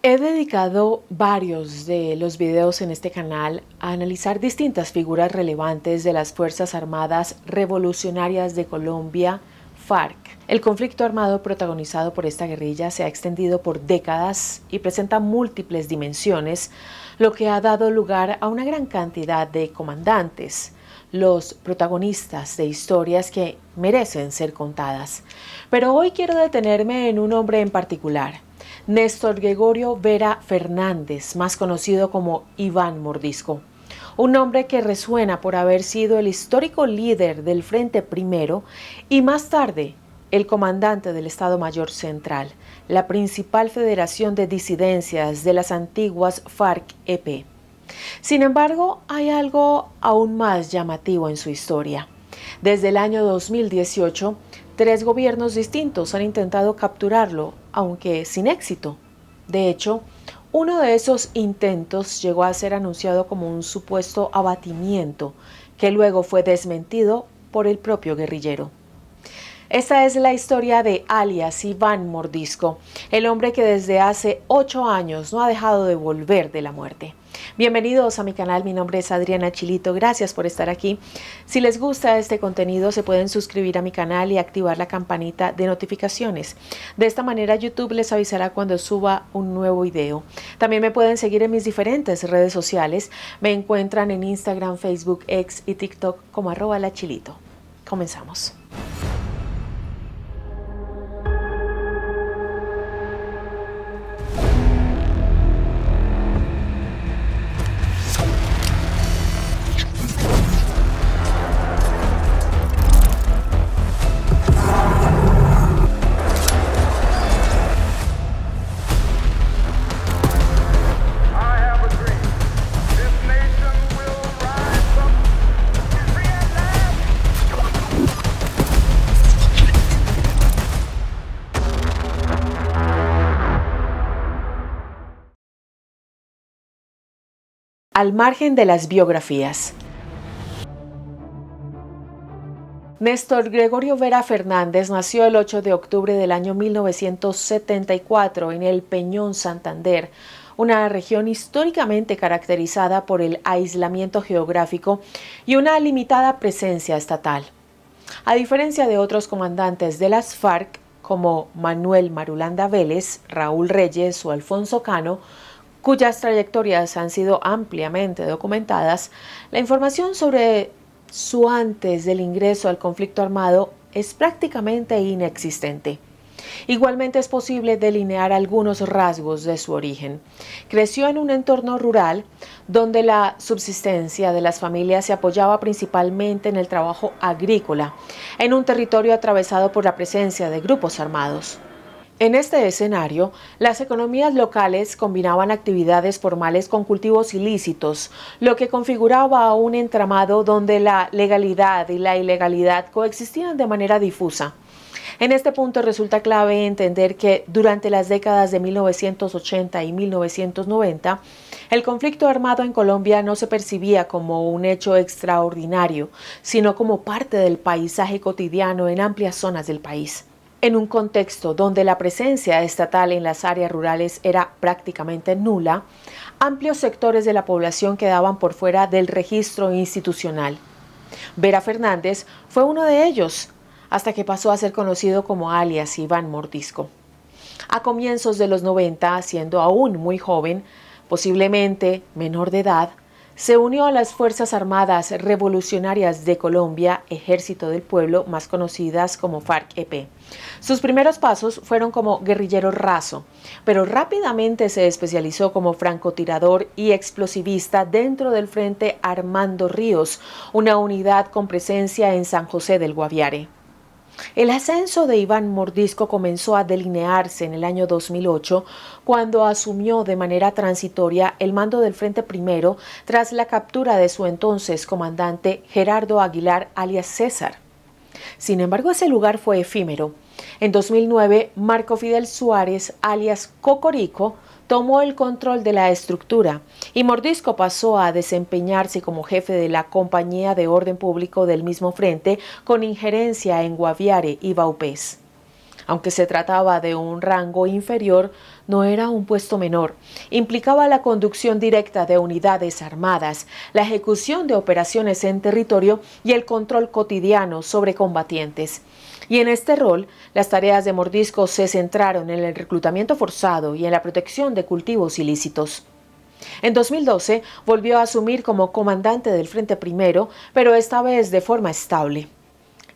He dedicado varios de los videos en este canal a analizar distintas figuras relevantes de las Fuerzas Armadas Revolucionarias de Colombia, FARC. El conflicto armado protagonizado por esta guerrilla se ha extendido por décadas y presenta múltiples dimensiones, lo que ha dado lugar a una gran cantidad de comandantes, los protagonistas de historias que merecen ser contadas. Pero hoy quiero detenerme en un hombre en particular, Néstor Gregorio Vera Fernández, más conocido como Iván Mordisco. Un nombre que resuena por haber sido el histórico líder del Frente Primero y más tarde el comandante del Estado Mayor Central, la principal federación de disidencias de las antiguas FARC-EP. Sin embargo, hay algo aún más llamativo en su historia. Desde el año 2018, 3 gobiernos distintos han intentado capturarlo, aunque sin éxito. De hecho, uno de esos intentos llegó a ser anunciado como un supuesto abatimiento, que luego fue desmentido por el propio guerrillero. Esta es la historia de alias Iván Mordisco, el hombre que desde hace 8 años no ha dejado de volver de la muerte. Bienvenidos a mi canal, mi nombre es Adriana Chilito, gracias por estar aquí. Si les gusta este contenido se pueden suscribir a mi canal y activar la campanita de notificaciones. De esta manera YouTube les avisará cuando suba un nuevo video. También me pueden seguir en mis diferentes redes sociales. Me encuentran en Instagram, Facebook, X y TikTok como @lachilito. Comenzamos. Al margen de las biografías. Néstor Gregorio Vera Fernández nació el 8 de octubre del año 1974 en el Peñón, Santander, una región históricamente caracterizada por el aislamiento geográfico y una limitada presencia estatal. A diferencia de otros comandantes de las FARC, como Manuel Marulanda Vélez, Raúl Reyes o Alfonso Cano, cuyas trayectorias han sido ampliamente documentadas, la información sobre su antes del ingreso al conflicto armado es prácticamente inexistente. Igualmente es posible delinear algunos rasgos de su origen. Creció en un entorno rural donde la subsistencia de las familias se apoyaba principalmente en el trabajo agrícola, en un territorio atravesado por la presencia de grupos armados. En este escenario, las economías locales combinaban actividades formales con cultivos ilícitos, lo que configuraba un entramado donde la legalidad y la ilegalidad coexistían de manera difusa. En este punto resulta clave entender que durante las décadas de 1980 y 1990, el conflicto armado en Colombia no se percibía como un hecho extraordinario, sino como parte del paisaje cotidiano en amplias zonas del país. En un contexto donde la presencia estatal en las áreas rurales era prácticamente nula, amplios sectores de la población quedaban por fuera del registro institucional. Vera Fernández fue uno de ellos, hasta que pasó a ser conocido como alias Iván Mordisco. A comienzos de los 90, siendo aún muy joven, posiblemente menor de edad, se unió a las Fuerzas Armadas Revolucionarias de Colombia, Ejército del Pueblo, más conocidas como FARC-EP. Sus primeros pasos fueron como guerrillero raso, pero rápidamente se especializó como francotirador y explosivista dentro del Frente Armando Ríos, una unidad con presencia en San José del Guaviare. El ascenso de Iván Mordisco comenzó a delinearse en el año 2008, cuando asumió de manera transitoria el mando del Frente Primero tras la captura de su entonces comandante Gerardo Aguilar, alias César. Sin embargo, ese lugar fue efímero. En 2009, Marco Fidel Suárez, alias Cocorico, tomó el control de la estructura y Mordisco pasó a desempeñarse como jefe de la Compañía de Orden Público del mismo frente, con injerencia en Guaviare y Vaupés. Aunque se trataba de un rango inferior, no era un puesto menor. Implicaba la conducción directa de unidades armadas, la ejecución de operaciones en territorio y el control cotidiano sobre combatientes. Y en este rol, las tareas de Mordisco se centraron en el reclutamiento forzado y en la protección de cultivos ilícitos. En 2012 volvió a asumir como comandante del Frente Primero, pero esta vez de forma estable.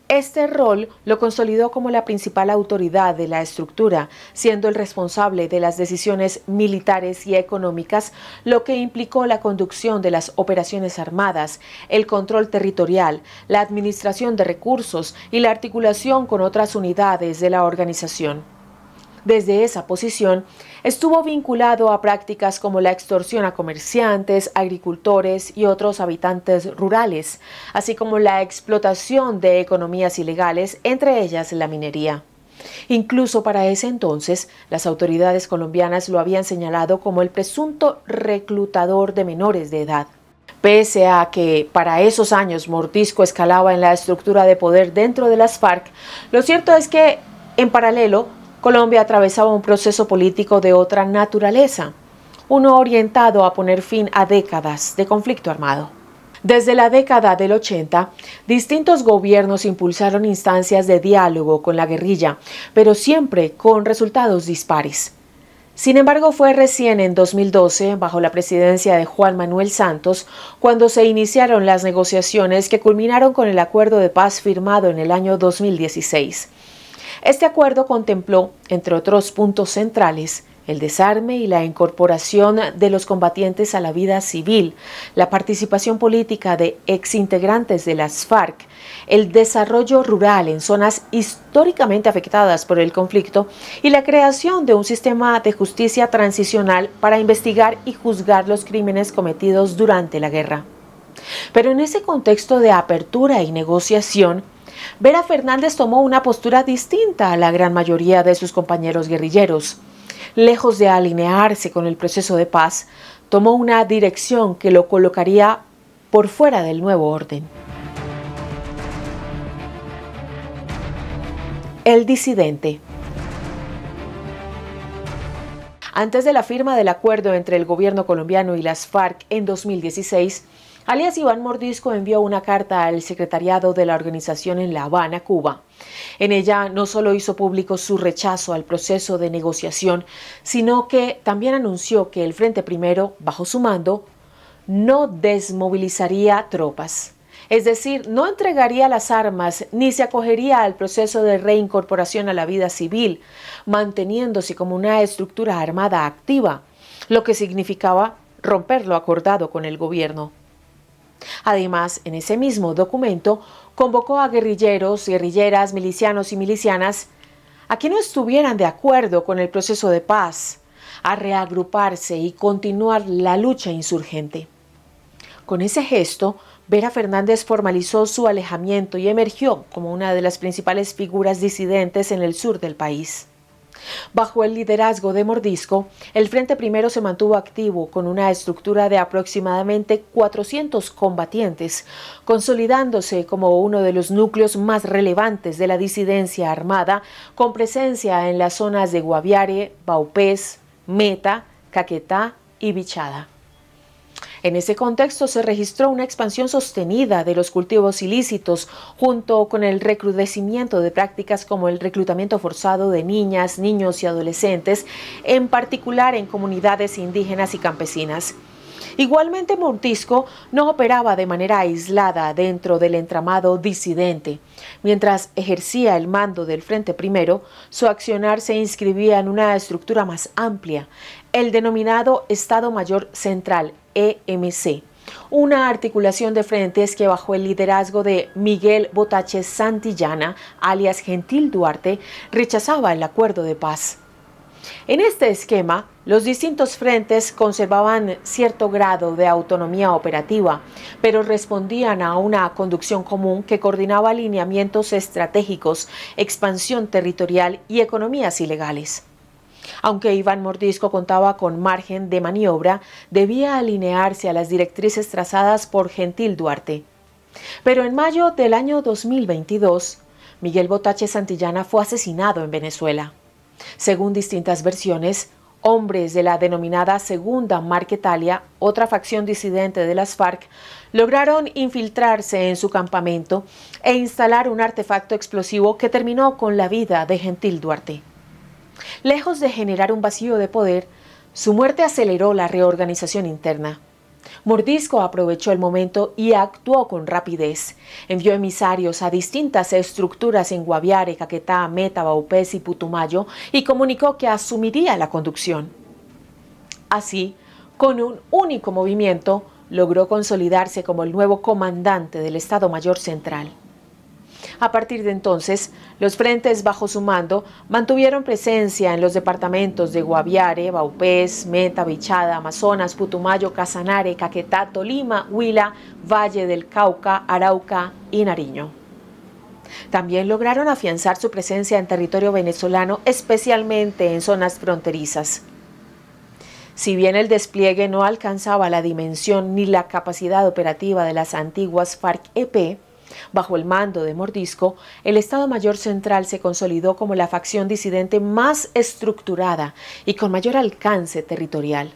Este rol lo consolidó como la principal autoridad de la estructura, siendo el responsable de las decisiones militares y económicas, lo que implicó la conducción de las operaciones armadas, el control territorial, la administración de recursos y la articulación con otras unidades de la organización. Desde esa posición, estuvo vinculado a prácticas como la extorsión a comerciantes, agricultores y otros habitantes rurales, así como la explotación de economías ilegales, entre ellas la minería. Incluso para ese entonces, las autoridades colombianas lo habían señalado como el presunto reclutador de menores de edad. Pese a que para esos años Mordisco escalaba en la estructura de poder dentro de las FARC, lo cierto es que, en paralelo, Colombia atravesaba un proceso político de otra naturaleza, uno orientado a poner fin a décadas de conflicto armado. Desde la década del 80, distintos gobiernos impulsaron instancias de diálogo con la guerrilla, pero siempre con resultados dispares. Sin embargo, fue recién en 2012, bajo la presidencia de Juan Manuel Santos, cuando se iniciaron las negociaciones que culminaron con el acuerdo de paz firmado en el año 2016. Este acuerdo contempló, entre otros puntos centrales, el desarme y la incorporación de los combatientes a la vida civil, la participación política de exintegrantes de las FARC, el desarrollo rural en zonas históricamente afectadas por el conflicto y la creación de un sistema de justicia transicional para investigar y juzgar los crímenes cometidos durante la guerra. Pero en ese contexto de apertura y negociación, Vera Fernández tomó una postura distinta a la gran mayoría de sus compañeros guerrilleros. Lejos de alinearse con el proceso de paz, tomó una dirección que lo colocaría por fuera del nuevo orden. El disidente. Antes de la firma del acuerdo entre el gobierno colombiano y las FARC en 2016, alias Iván Mordisco envió una carta al secretariado de la organización en La Habana, Cuba. En ella no solo hizo público su rechazo al proceso de negociación, sino que también anunció que el Frente Primero, bajo su mando, no desmovilizaría tropas. Es decir, no entregaría las armas ni se acogería al proceso de reincorporación a la vida civil, manteniéndose como una estructura armada activa, lo que significaba romper lo acordado con el gobierno. Además, en ese mismo documento, convocó a guerrilleros, guerrilleras, milicianos y milicianas a que no estuvieran de acuerdo con el proceso de paz, a reagruparse y continuar la lucha insurgente. Con ese gesto, Vera Fernández formalizó su alejamiento y emergió como una de las principales figuras disidentes en el sur del país. Bajo el liderazgo de Mordisco, el Frente Primero se mantuvo activo con una estructura de aproximadamente 400 combatientes, consolidándose como uno de los núcleos más relevantes de la disidencia armada, con presencia en las zonas de Guaviare, Vaupés, Meta, Caquetá y Bichada. En ese contexto se registró una expansión sostenida de los cultivos ilícitos, junto con el recrudecimiento de prácticas como el reclutamiento forzado de niñas, niños y adolescentes, en particular en comunidades indígenas y campesinas. Igualmente, Mordisco no operaba de manera aislada dentro del entramado disidente. Mientras ejercía el mando del Frente Primero, su accionar se inscribía en una estructura más amplia, el denominado Estado Mayor Central, EMC, una articulación de frentes que bajo el liderazgo de Miguel Botache Santillana, alias Gentil Duarte, rechazaba el acuerdo de paz. En este esquema, los distintos frentes conservaban cierto grado de autonomía operativa, pero respondían a una conducción común que coordinaba alineamientos estratégicos, expansión territorial y economías ilegales. Aunque Iván Mordisco contaba con margen de maniobra, debía alinearse a las directrices trazadas por Gentil Duarte. Pero en mayo del año 2022, Miguel Botache Santillana fue asesinado en Venezuela. Según distintas versiones, hombres de la denominada Segunda Marquetalia, otra facción disidente de las FARC, lograron infiltrarse en su campamento e instalar un artefacto explosivo que terminó con la vida de Gentil Duarte. Lejos de generar un vacío de poder, su muerte aceleró la reorganización interna. Mordisco aprovechó el momento y actuó con rapidez. Envió emisarios a distintas estructuras en Guaviare, Caquetá, Meta, Vaupés y Putumayo y comunicó que asumiría la conducción. Así, con un único movimiento, logró consolidarse como el nuevo comandante del Estado Mayor Central. A partir de entonces, los frentes bajo su mando mantuvieron presencia en los departamentos de Guaviare, Vaupés, Meta, Bichada, Amazonas, Putumayo, Casanare, Caquetá, Tolima, Huila, Valle del Cauca, Arauca y Nariño. También lograron afianzar su presencia en territorio venezolano, especialmente en zonas fronterizas. Si bien el despliegue no alcanzaba la dimensión ni la capacidad operativa de las antiguas FARC-EP, bajo el mando de Mordisco, el Estado Mayor Central se consolidó como la facción disidente más estructurada y con mayor alcance territorial.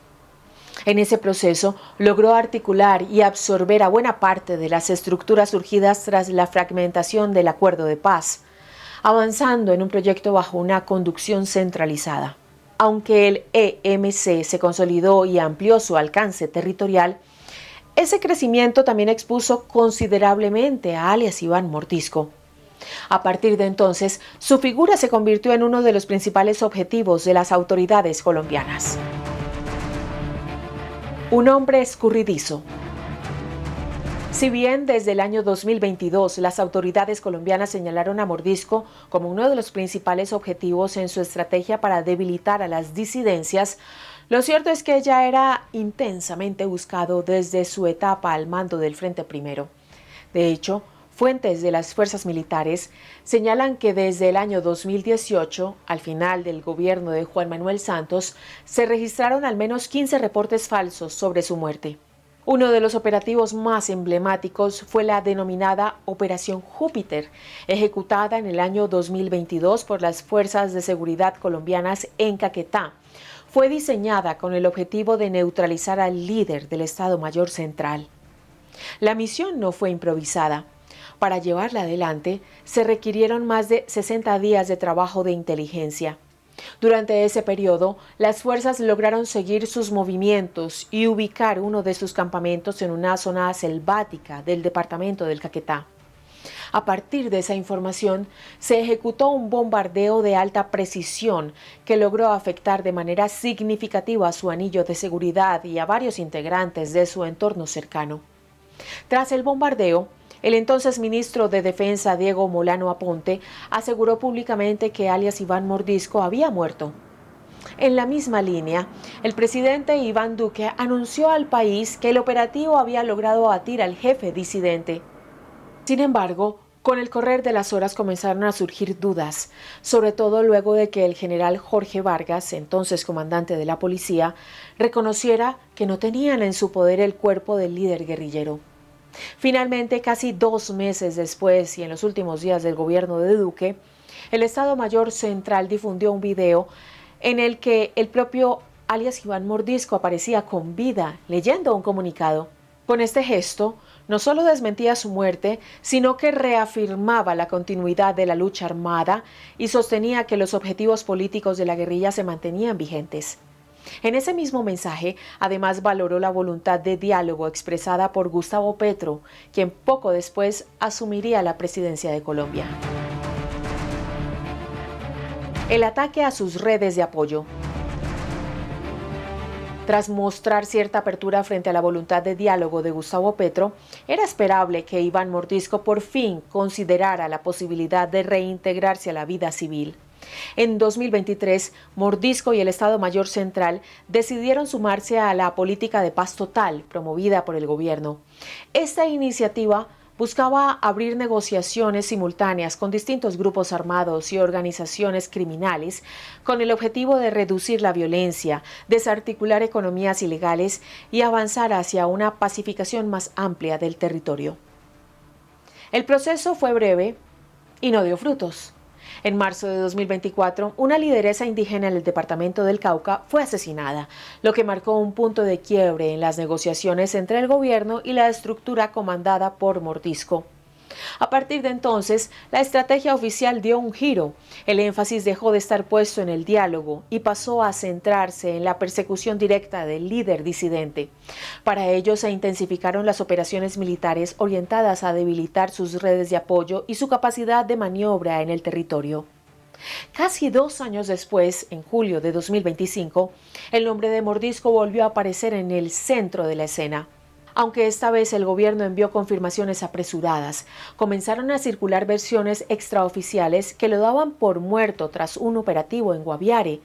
En ese proceso logró articular y absorber a buena parte de las estructuras surgidas tras la fragmentación del Acuerdo de Paz, avanzando en un proyecto bajo una conducción centralizada. Aunque el EMC se consolidó y amplió su alcance territorial, ese crecimiento también expuso considerablemente a alias Iván Mordisco. A partir de entonces, su figura se convirtió en uno de los principales objetivos de las autoridades colombianas. Un hombre escurridizo. Si bien desde el año 2022 las autoridades colombianas señalaron a Mordisco como uno de los principales objetivos en su estrategia para debilitar a las disidencias, lo cierto es que ya era intensamente buscado desde su etapa al mando del Frente Primero. De hecho, fuentes de las fuerzas militares señalan que desde el año 2018, al final del gobierno de Juan Manuel Santos, se registraron al menos 15 reportes falsos sobre su muerte. Uno de los operativos más emblemáticos fue la denominada Operación Júpiter, ejecutada en el año 2022 por las Fuerzas de Seguridad colombianas en Caquetá. Fue diseñada con el objetivo de neutralizar al líder del Estado Mayor Central. La misión no fue improvisada. Para llevarla adelante, se requirieron más de 60 días de trabajo de inteligencia. Durante ese periodo, las fuerzas lograron seguir sus movimientos y ubicar uno de sus campamentos en una zona selvática del departamento del Caquetá. A partir de esa información, se ejecutó un bombardeo de alta precisión que logró afectar de manera significativa a su anillo de seguridad y a varios integrantes de su entorno cercano. Tras el bombardeo, el entonces ministro de Defensa, Diego Molano Aponte, aseguró públicamente que alias Iván Mordisco había muerto. En la misma línea, el presidente Iván Duque anunció al país que el operativo había logrado abatir al jefe disidente. Sin embargo, con el correr de las horas comenzaron a surgir dudas, sobre todo luego de que el general Jorge Vargas, entonces comandante de la policía, reconociera que no tenían en su poder el cuerpo del líder guerrillero. Finalmente, casi 2 meses después y en los últimos días del gobierno de Duque, el Estado Mayor Central difundió un video en el que el propio alias Iván Mordisco aparecía con vida, leyendo un comunicado. Con este gesto, no solo desmentía su muerte, sino que reafirmaba la continuidad de la lucha armada y sostenía que los objetivos políticos de la guerrilla se mantenían vigentes. En ese mismo mensaje, además valoró la voluntad de diálogo expresada por Gustavo Petro, quien poco después asumiría la presidencia de Colombia. El ataque a sus redes de apoyo. Tras mostrar cierta apertura frente a la voluntad de diálogo de Gustavo Petro, era esperable que Iván Mordisco por fin considerara la posibilidad de reintegrarse a la vida civil. En 2023, Mordisco y el Estado Mayor Central decidieron sumarse a la política de paz total promovida por el gobierno. Esta iniciativa buscaba abrir negociaciones simultáneas con distintos grupos armados y organizaciones criminales con el objetivo de reducir la violencia, desarticular economías ilegales y avanzar hacia una pacificación más amplia del territorio. El proceso fue breve y no dio frutos. En marzo de 2024, una lideresa indígena en el departamento del Cauca fue asesinada, lo que marcó un punto de quiebre en las negociaciones entre el gobierno y la estructura comandada por Mordisco. A partir de entonces, la estrategia oficial dio un giro. El énfasis dejó de estar puesto en el diálogo y pasó a centrarse en la persecución directa del líder disidente. Para ello se intensificaron las operaciones militares orientadas a debilitar sus redes de apoyo y su capacidad de maniobra en el territorio. Casi 2 años después, en julio de 2025, el nombre de Mordisco volvió a aparecer en el centro de la escena. Aunque esta vez el gobierno envió confirmaciones apresuradas, comenzaron a circular versiones extraoficiales que lo daban por muerto tras un operativo en Guaviare.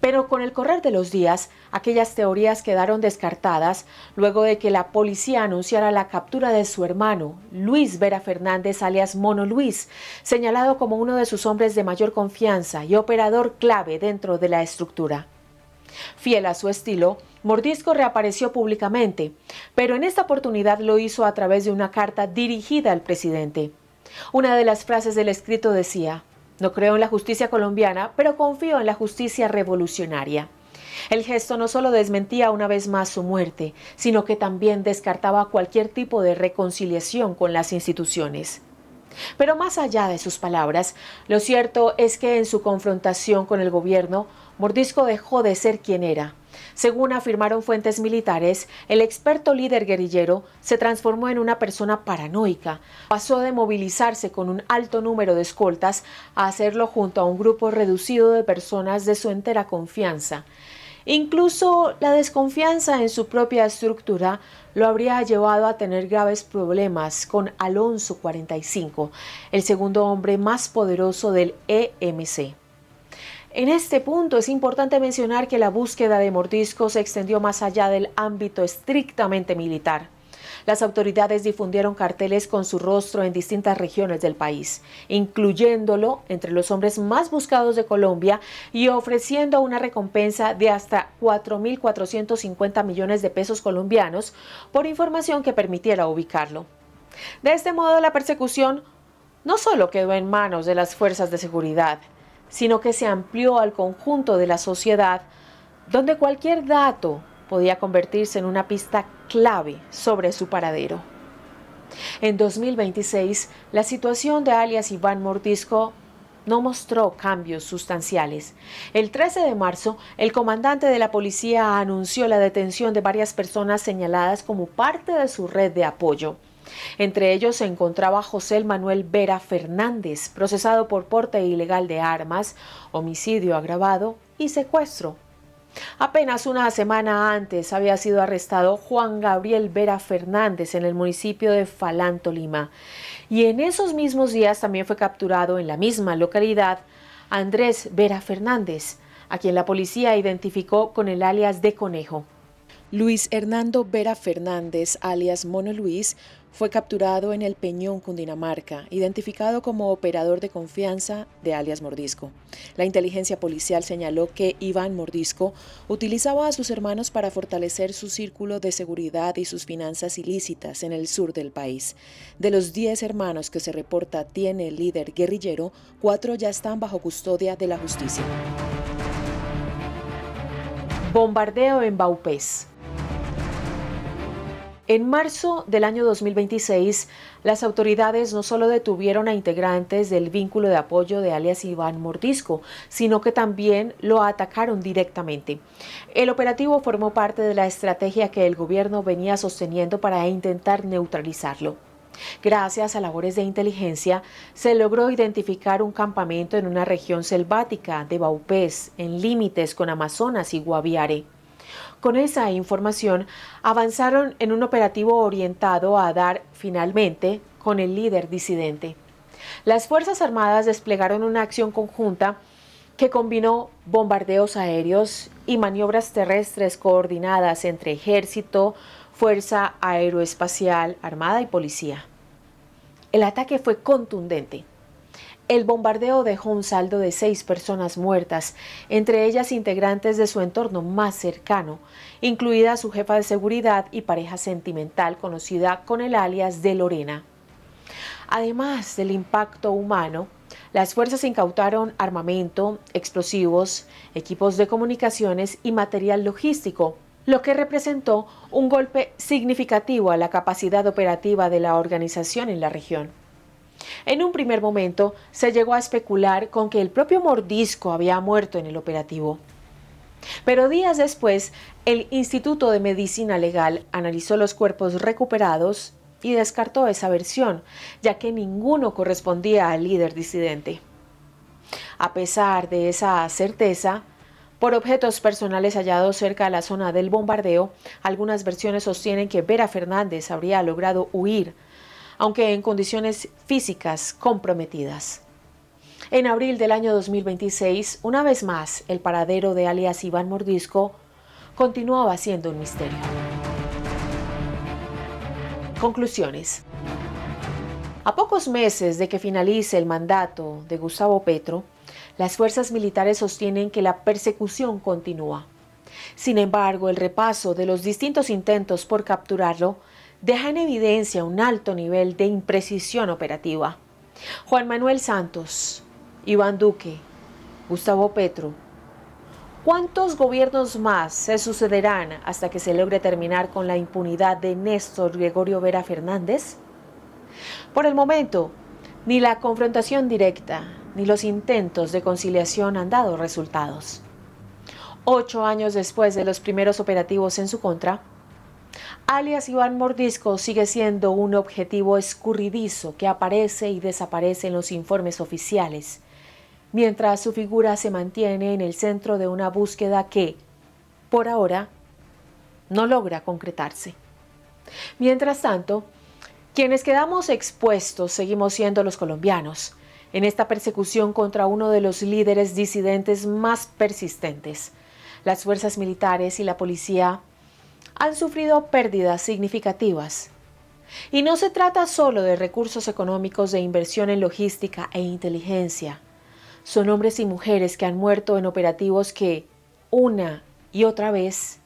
Pero con el correr de los días, aquellas teorías quedaron descartadas luego de que la policía anunciara la captura de su hermano, Luis Vera Fernández, alias Mono Luis, señalado como uno de sus hombres de mayor confianza y operador clave dentro de la estructura. Fiel a su estilo, Mordisco reapareció públicamente, pero en esta oportunidad lo hizo a través de una carta dirigida al presidente. Una de las frases del escrito decía: "No creo en la justicia colombiana, pero confío en la justicia revolucionaria". El gesto no solo desmentía una vez más su muerte, sino que también descartaba cualquier tipo de reconciliación con las instituciones. Pero más allá de sus palabras, lo cierto es que en su confrontación con el gobierno, Mordisco dejó de ser quien era. Según afirmaron fuentes militares, el experto líder guerrillero se transformó en una persona paranoica. Pasó de movilizarse con un alto número de escoltas a hacerlo junto a un grupo reducido de personas de su entera confianza. Incluso la desconfianza en su propia estructura lo habría llevado a tener graves problemas con Alonso 45, el segundo hombre más poderoso del EMC. En este punto es importante mencionar que la búsqueda de Mordisco se extendió más allá del ámbito estrictamente militar. Las autoridades difundieron carteles con su rostro en distintas regiones del país, incluyéndolo entre los hombres más buscados de Colombia y ofreciendo una recompensa de hasta 4.450 millones de pesos colombianos por información que permitiera ubicarlo. De este modo, la persecución no solo quedó en manos de las fuerzas de seguridad, sino que se amplió al conjunto de la sociedad, donde cualquier dato podía convertirse en una pista clave sobre su paradero. En 2026, la situación de alias Iván Mordisco no mostró cambios sustanciales. El 13 de marzo, el comandante de la policía anunció la detención de varias personas señaladas como parte de su red de apoyo. Entre ellos se encontraba José Manuel Vera Fernández, procesado por porte ilegal de armas, homicidio agravado y secuestro. Apenas una semana antes había sido arrestado Juan Gabriel Vera Fernández en el municipio de Falán, Tolima. Y en esos mismos días también fue capturado en la misma localidad Andrés Vera Fernández, a quien la policía identificó con el alias de Conejo. Luis Hernando Vera Fernández, alias Mono Luis, fue capturado en El Peñón, Cundinamarca, identificado como operador de confianza de alias Mordisco. La inteligencia policial señaló que Iván Mordisco utilizaba a sus hermanos para fortalecer su círculo de seguridad y sus finanzas ilícitas en el sur del país. De los 10 hermanos que se reporta tiene el líder guerrillero, 4 ya están bajo custodia de la justicia. Bombardeo en Vaupés. En marzo del año 2026, las autoridades no solo detuvieron a integrantes del vínculo de apoyo de alias Iván Mordisco, sino que también lo atacaron directamente. El operativo formó parte de la estrategia que el gobierno venía sosteniendo para intentar neutralizarlo. Gracias a labores de inteligencia, se logró identificar un campamento en una región selvática de Vaupés, en límites con Amazonas y Guaviare. Con esa información, avanzaron en un operativo orientado a dar, finalmente, con el líder disidente. Las Fuerzas Armadas desplegaron una acción conjunta que combinó bombardeos aéreos y maniobras terrestres coordinadas entre Ejército, Fuerza Aeroespacial, Armada y Policía. El ataque fue contundente. El bombardeo dejó un saldo de 6 personas muertas, entre ellas integrantes de su entorno más cercano, incluida su jefa de seguridad y pareja sentimental conocida con el alias de Lorena. Además del impacto humano, las fuerzas incautaron armamento, explosivos, equipos de comunicaciones y material logístico, lo que representó un golpe significativo a la capacidad operativa de la organización en la región. En un primer momento, se llegó a especular con que el propio Mordisco había muerto en el operativo. Pero días después, el Instituto de Medicina Legal analizó los cuerpos recuperados y descartó esa versión, ya que ninguno correspondía al líder disidente. A pesar de esa certeza, por objetos personales hallados cerca de la zona del bombardeo, algunas versiones sostienen que Vera Fernández habría logrado huir, aunque en condiciones físicas comprometidas. En abril del año 2026, una vez más, el paradero de alias Iván Mordisco continuaba siendo un misterio. Conclusiones. A pocos meses de que finalice el mandato de Gustavo Petro, las fuerzas militares sostienen que la persecución continúa. Sin embargo, el repaso de los distintos intentos por capturarlo deja en evidencia un alto nivel de imprecisión operativa. Juan Manuel Santos, Iván Duque, Gustavo Petro. ¿Cuántos gobiernos más se sucederán hasta que se logre terminar con la impunidad de Néstor Gregorio Vera Fernández? Por el momento, ni la confrontación directa ni los intentos de conciliación han dado resultados. 8 años después de los primeros operativos en su contra, alias Iván Mordisco sigue siendo un objetivo escurridizo que aparece y desaparece en los informes oficiales, mientras su figura se mantiene en el centro de una búsqueda que, por ahora, no logra concretarse. Mientras tanto, quienes quedamos expuestos seguimos siendo los colombianos, en esta persecución contra uno de los líderes disidentes más persistentes. Las fuerzas militares y la policía han sufrido pérdidas significativas. Y no se trata solo de recursos económicos de inversión en logística e inteligencia. Son hombres y mujeres que han muerto en operativos que, una y otra vez,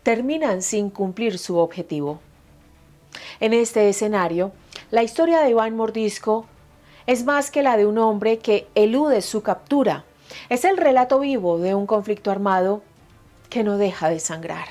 terminan sin cumplir su objetivo. En este escenario, la historia de Iván Mordisco es más que la de un hombre que elude su captura. Es el relato vivo de un conflicto armado que no deja de sangrar.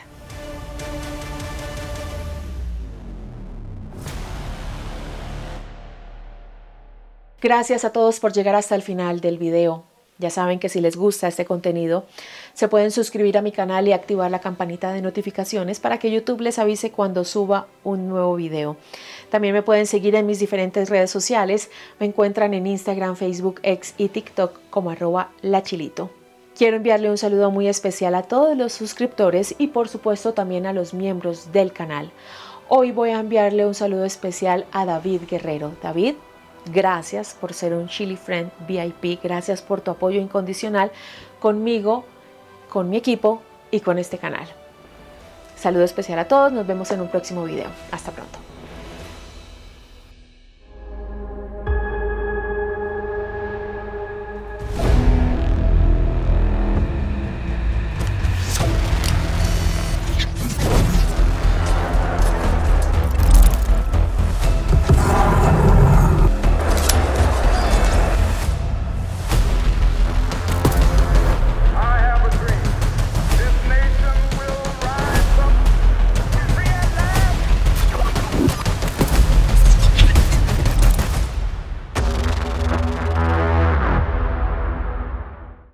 Gracias a todos por llegar hasta el final del video. Ya saben que si les gusta este contenido, se pueden suscribir a mi canal y activar la campanita de notificaciones para que YouTube les avise cuando suba un nuevo video. También me pueden seguir en mis diferentes redes sociales. Me encuentran en Instagram, Facebook, X y TikTok como @lachilito. Quiero enviarle un saludo muy especial a todos los suscriptores y por supuesto también a los miembros del canal. Hoy voy a enviarle un saludo especial a David Guerrero. David, gracias por ser un Chili Friend VIP, gracias por tu apoyo incondicional conmigo, con mi equipo y con este canal. Saludo especial a todos, nos vemos en un próximo video. Hasta pronto.